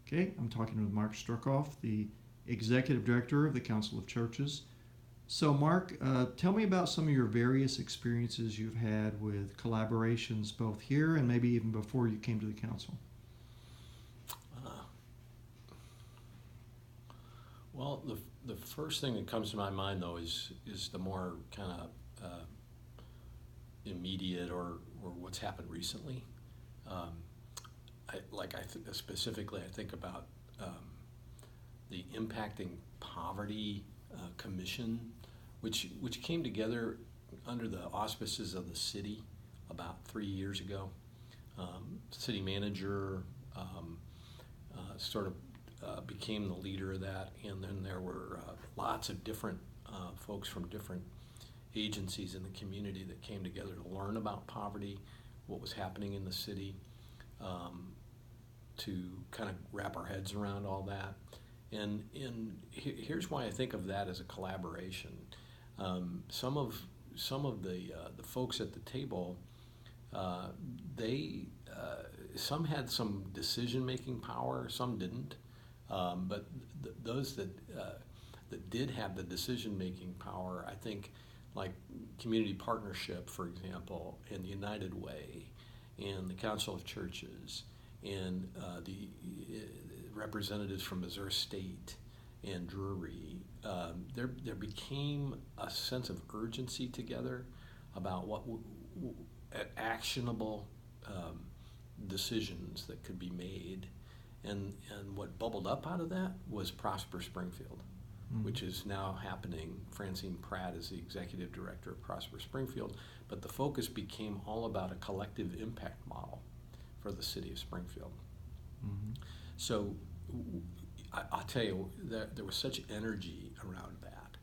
Okay, I'm talking with Mark Struckhoff, the Executive Director of the Council of Churches. So, Mark, tell me about some of your various experiences you've had with collaborations both here and maybe even before you came to the council. Uh, well, the first thing that comes to my mind though is the more kind of immediate or what's happened recently. Um, specifically, I think about the Impacting Poverty Commission, which came together under the auspices of the city about 3 years ago. City manager sort of became the leader of that, and then there were lots of different folks from different agencies in the community that came together to learn about poverty, what was happening in the city, to kind of wrap our heads around all that. And here's why I think of that as a collaboration. Some of the folks at the table, they some had some decision-making power, some didn't. But those that did have the decision-making power, I think, like Community Partnership, for example, and United Way, and the Council of Churches, and the representatives from Missouri State and Drury, there became a sense of urgency together about what actionable decisions that could be made. And what bubbled up out of that was Prosper Springfield, which is now happening. Francine Pratt is the executive director of Prosper Springfield, but the focus became all about a collective impact model for the city of Springfield. Mm-hmm. So I'll tell you, there was such energy around that.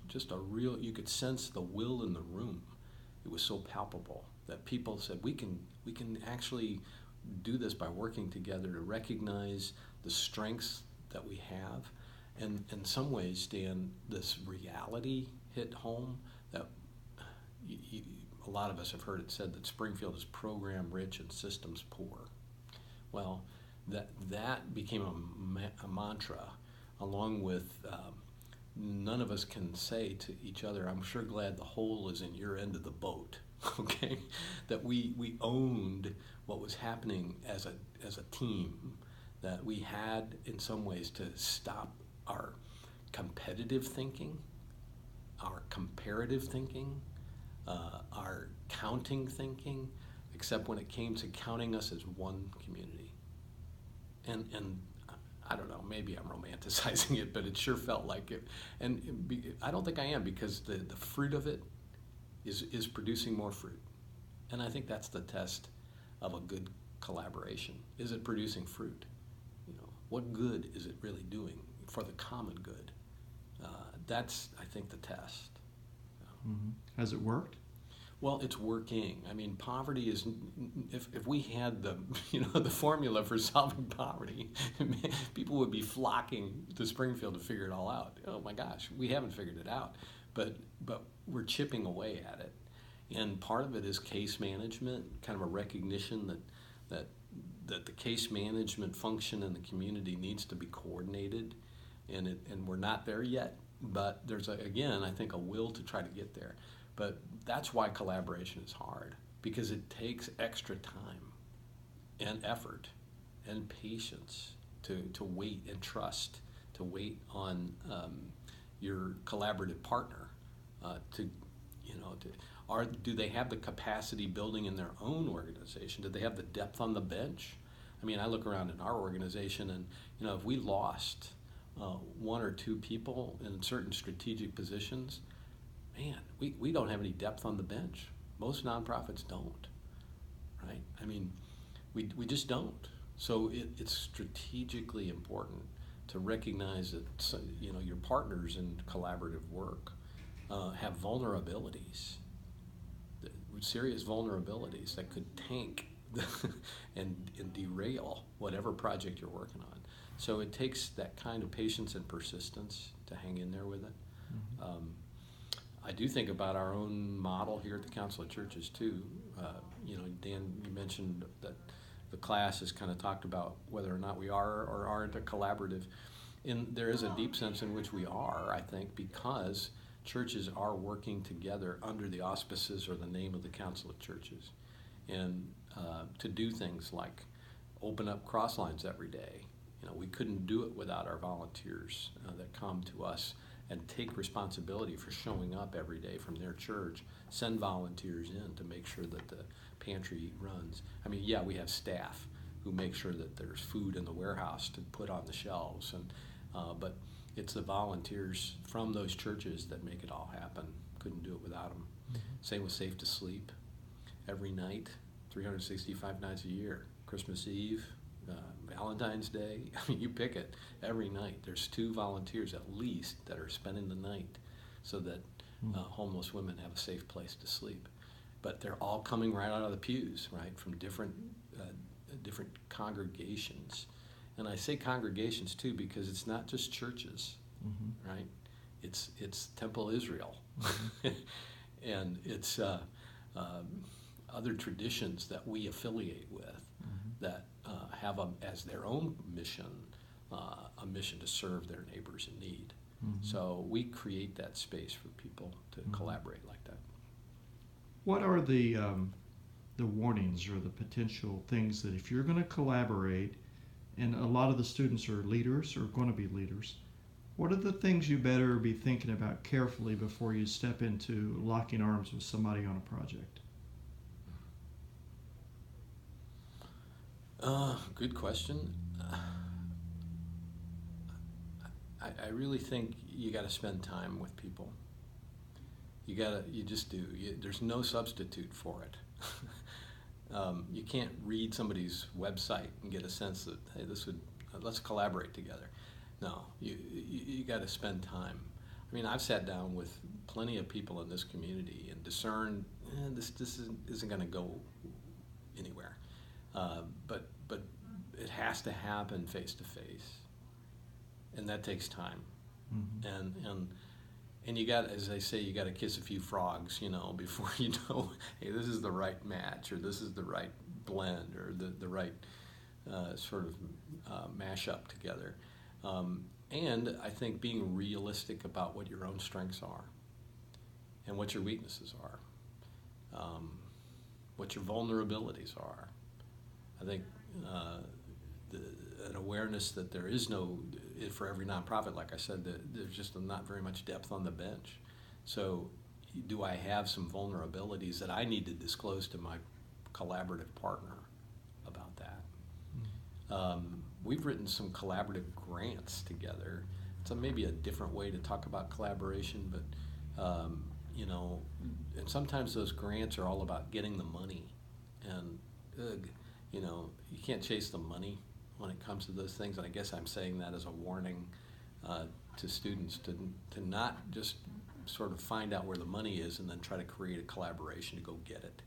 Just a real, you could sense the will in the room. It was so palpable that people said, we can actually do this by working together to recognize the strengths that we have. And in some ways, Dan, this reality hit home that a lot of us have heard it said that Springfield is program rich and systems poor. Well, that became a mantra, along with none of us can say to each other, I'm sure glad the hole is in your end of the boat, okay? That we owned what was happening as a team, that we had in some ways to stop our competitive thinking, our comparative thinking, our counting thinking, except when it came to counting us as one community. And I don't know, maybe I'm romanticizing it, but it sure felt like it. And I don't think I am, because the fruit of it is producing more fruit. And I think that's the test of a good collaboration. Is it producing fruit? You know, what good is it really doing for the common good? That's, I think, the test. Mm-hmm. Has it worked? Well, it's working. I mean, poverty is, if we had the formula for solving poverty, people would be flocking to Springfield to figure it all out. Oh my gosh, we haven't figured it out, but we're chipping away at it. And part of it is case management, kind of a recognition that the case management function in the community needs to be coordinated, and we're not there yet. But there's again, I think, a will to try to get there. But that's why collaboration is hard, because it takes extra time and effort and patience to wait and trust, to wait on your collaborative partner do they have the capacity building in their own organization? Do they have the depth on the bench? I mean, I look around in our organization, and if we lost one or two people in certain strategic positions, man, we don't have any depth on the bench. Most nonprofits don't, right? I mean, we just don't. So it's strategically important to recognize that your partners in collaborative work have vulnerabilities, serious vulnerabilities that could tank and derail whatever project you're working on. So it takes that kind of patience and persistence to hang in there with it. Mm-hmm. I do think about our own model here at the Council of Churches too. Dan, you mentioned that the class has kind of talked about whether or not we are or aren't a collaborative. And there is a deep sense in which we are, I think, because churches are working together under the auspices or the name of the Council of Churches, and to do things like open up cross lines every day. We couldn't do it without our volunteers that come to us and take responsibility for showing up every day from their church, send volunteers in to make sure that the pantry runs. I mean, yeah, we have staff who make sure that there's food in the warehouse to put on the shelves, but it's the volunteers from those churches that make it all happen. Couldn't do it without them. Mm-hmm. Same with Safe to Sleep. Every night, 365 nights a year, Christmas Eve, Valentine's Day, I mean, you pick it. Every night there's 2 volunteers at least that are spending the night so that homeless women have a safe place to sleep. But they're all coming right out of the pews, right, from different congregations. And I say congregations too because it's not just churches, right? It's Temple Israel, and it's other traditions that we affiliate with that have as their own mission, a mission to serve their neighbors in need. So we create that space for people to collaborate like that. What are the warnings or the potential things that if you're going to collaborate, and a lot of the students are leaders or going to be leaders, what are the things you better be thinking about carefully before you step into locking arms with somebody on a project? Good question. I really think you got to spend time with people. You just do. There's no substitute for it. You can't read somebody's website and get a sense that, hey, let's collaborate together. No, you got to spend time. I mean, I've sat down with plenty of people in this community and discerned this isn't going to go anywhere. But it has to happen face to face, and that takes time. And you got, as they say, you got to kiss a few frogs, before you know, hey, this is the right match, or this is the right blend, or the right sort of mash up together. And I think being realistic about what your own strengths are, and what your weaknesses are, what your vulnerabilities are. I think an awareness that there is no, for every nonprofit, like I said, that there's just not very much depth on the bench. So do I have some vulnerabilities that I need to disclose to my collaborative partner about that? We've written some collaborative grants together. It's maybe a different way to talk about collaboration, but and sometimes those grants are all about getting the money, and you can't chase the money when it comes to those things. And I guess I'm saying that as a warning to students to not just sort of find out where the money is and then try to create a collaboration to go get it,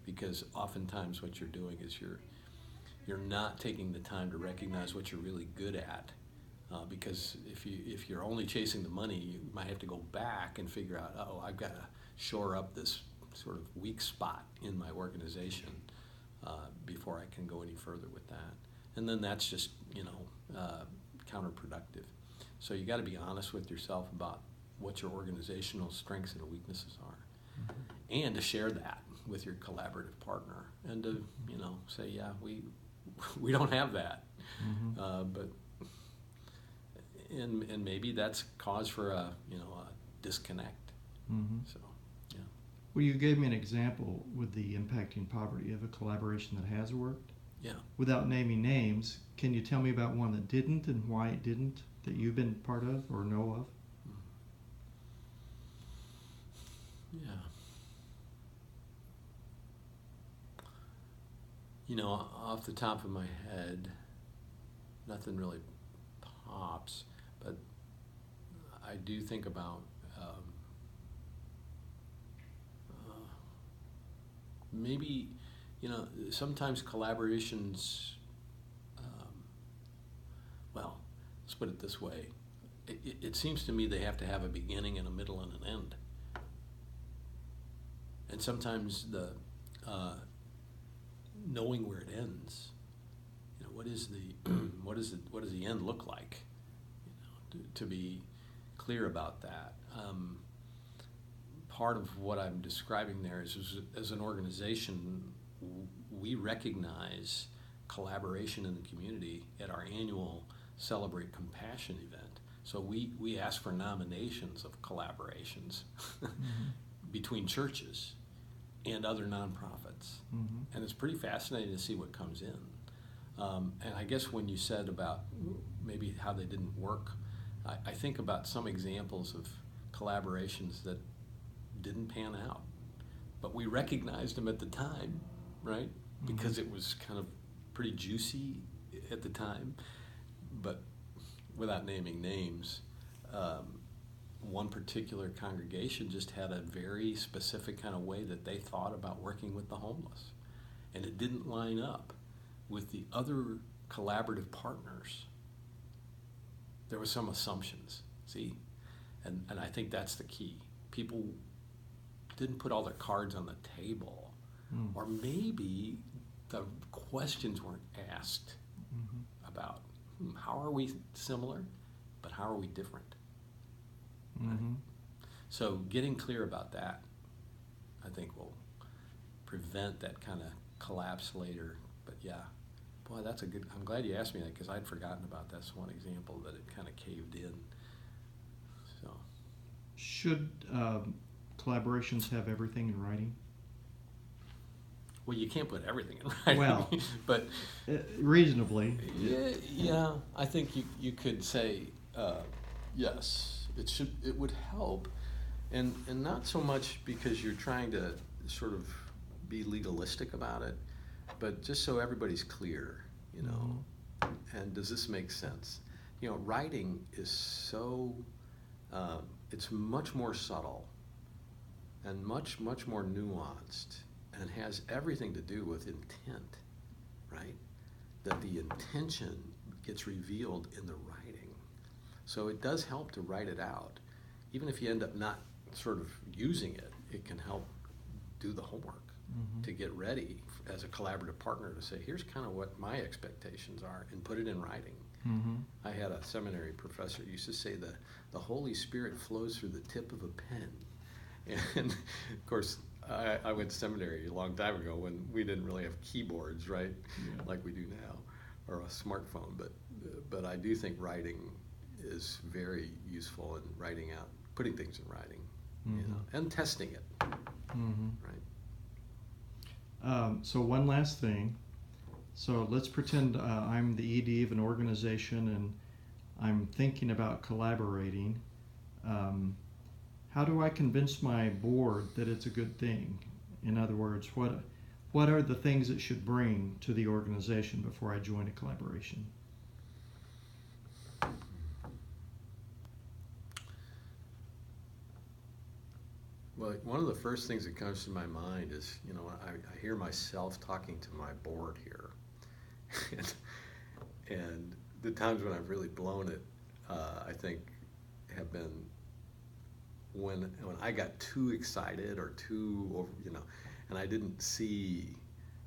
because oftentimes what you're doing is you're not taking the time to recognize what you're really good at, because if you're only chasing the money, you might have to go back and figure out, I've got to shore up this sort of weak spot in my organization before I can go any further with that. And then that's just counterproductive. So you got to be honest with yourself about what your organizational strengths and weaknesses are, and to share that with your collaborative partner, and to say, yeah, we don't have that, but and maybe that's cause for a disconnect. So yeah. Well, you gave me an example with the impacting poverty of a collaboration that has worked. Yeah. Without naming names, can you tell me about one that didn't and why it didn't, that you've been part of or know of? Yeah. Off the top of my head, nothing really pops, but I do think about maybe, sometimes collaborations, well, let's put it this way. It seems to me they have to have a beginning and a middle and an end. And sometimes the knowing where it ends what is the what does the end look like? To be clear about that. Part of what I'm describing there is as an organization, we recognize collaboration in the community at our annual Celebrate Compassion event. So we ask for nominations of collaborations between churches and other nonprofits. And it's pretty fascinating to see what comes in. And I guess when you said about maybe how they didn't work, I think about some examples of collaborations that didn't pan out. But we recognized them at the time, right? Because it was kind of pretty juicy at the time. But without naming names, one particular congregation just had a very specific kind of way that they thought about working with the homeless. And it didn't line up with the other collaborative partners. There were some assumptions, see? And I think that's the key. People didn't put all their cards on the table. Or maybe the questions weren't asked about how are we similar, but how are we different? Right? So getting clear about that, I think, will prevent that kind of collapse later. But yeah, boy, that's a good, I'm glad you asked me that because I'd forgotten about that. That's one example that it kind of caved in. So, Should collaborations have everything in writing? well, you can't put everything in writing. Well, but reasonably. yeah, I think you could say yes. It would help, and not so much because you're trying to sort of be legalistic about it, but just so everybody's clear, you know. And does this make sense? You know, writing is so it's much more subtle and much more nuanced, and has everything to do with intent, right? That the intention gets revealed in the writing. So it does help to write it out. Even if you end up not sort of using it, it can help do the homework to get ready as a collaborative partner to say, here's kind of what my expectations are, and put it in writing. I had a seminary professor who used to say the Holy Spirit flows through the tip of a pen. And of course, I went to seminary a long time ago when we didn't really have keyboards, right? Yeah. Like we do now, or a smartphone. But I do think writing is very useful in writing out, putting things in writing, you know, and testing it, right? So one last thing. So let's pretend I'm the ED of an organization and I'm thinking about collaborating. How do I convince my board that it's a good thing? In other words, what are the things it should bring to the organization before I join a collaboration? Well, one of the first things that comes to my mind is, you know, I hear myself talking to my board here. and the times when I've really blown it, I think, have been when I got too excited or too over, you know, and I didn't see,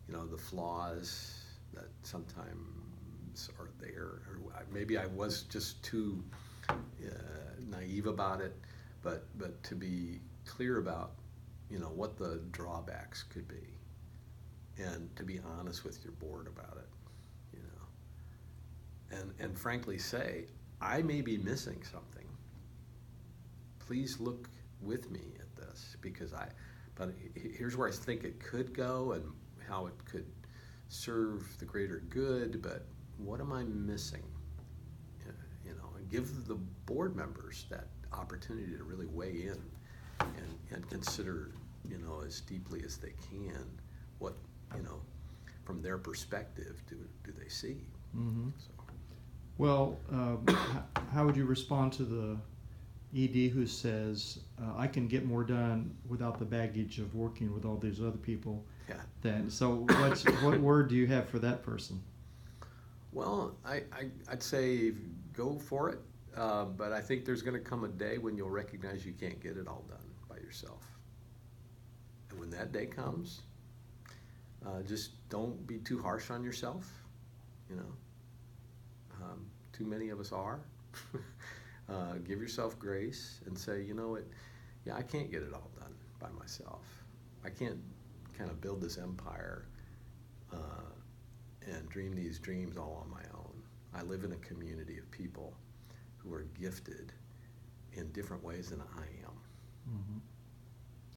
you know, the flaws that sometimes are there, or maybe I was just too naive about it. But to be clear about, you know, what the drawbacks could be, and to be honest with your board about it, you know, and frankly say, I may be missing something. Please look with me at this, because but here's where I think it could go and how it could serve the greater good, but what am I missing? You know, and give the board members that opportunity to really weigh in and consider, you know, as deeply as they can what, you know, from their perspective do they see. So. Well, how would you respond to the ED who says, I can get more done without the baggage of working with all these other people? Yeah. Then, so what word do you have for that person? Well, I'd say go for it, but I think there's going to come a day when you'll recognize you can't get it all done by yourself. And when that day comes, just don't be too harsh on yourself. you know. Too many of us are. Give yourself grace and say, you know what, yeah, I can't get it all done by myself. I can't kind of build this empire and dream these dreams all on my own. I live in a community of people who are gifted in different ways than I am. Mm-hmm.